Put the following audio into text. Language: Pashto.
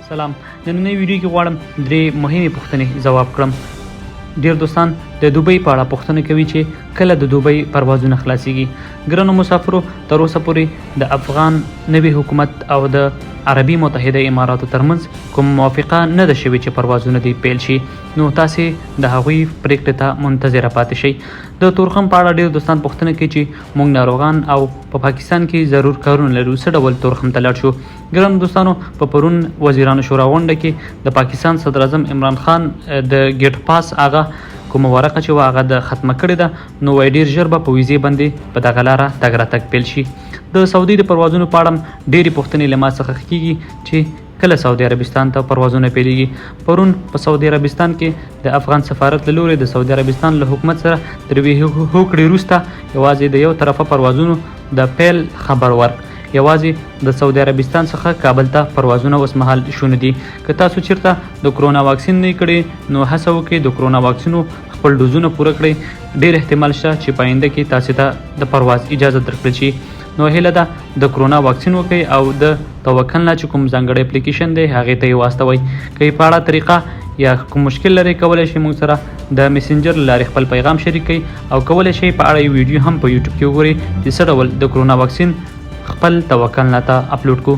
سلام. نننۍ ویډیو کې غواړم 3 مهمې پوښتنې ځواب کړم. ډیر دوستان د دوبۍ په اړه پوښتنه کوي چې کله د دوبۍ پروازونه خلاصيږي. ګرانو مسافرو، تر اوسه پورې د افغان نوي حکومت او د عربي متحده اماراتو ترمنځ کوم موافقه نه ده شوې چې پروازونه دې پیل شي، نو تاسې د هغوی پریکړې ته منتظره پاتې شئ. د طورخم په اړه ډیر دوستان پوښتنه کوي چې موږ ناروغان او په پاکستان کې ضرور کارونه لرو، څه ډول طورخم ته لاړ شو؟ ګرانو دوستانو، په پرون وزیرانو شورا غونډه کې د پاکستان صدر اعظم عمران خان د ګیټ پاس هغه کومه ورقه چې هغه د ختمه کړې ده، نو وای ډیر ژر به په ویزې باندې په دغه لاره تګ راتګ پیل شي. د سعودي د پروازونو په اړه ډېرې پوښتنې له ما څخه کیږي چې کله سعودي عربستان ته پروازونه پیلېږي. پرون په سعودي عربستان کې د افغان سفارت له لوري د سعودي عربستان له حکومت سره تر یوې هوکړې وروسته یوازې د یو طرفه پروازونو د پیل خبر ورک. یوازې د سعودي عربستان څخه کابل ته پروازونه اوس مهال شونه دي. که تاسو چیرته د کرونا واکسین نه کړی، نو هڅه وکړئ د کرونا واکسینو خپل ډوزونه پوره کړئ. ډېر احتمال شته چې په آینده کې تاسو ته د پرواز اجازه درکړل شي. نو هیله ده د کرونا واکسین وکړئ او د توکل نه چې کوم ځانګړی اپلیکیشن دی هغې ته یې واستوئ. که یې په اړه طریقه یا کوم مشکل لرئ، کولی شئ موږ سره د میسنجر له لارې خپل پیغام شریک کړئ او کولی شئ په اړه یو ویډیو هم په یوټیوب کې وګورئ چې څه ډول د کرونا واکسین خپل توکل نه ته اپلوډ کړو.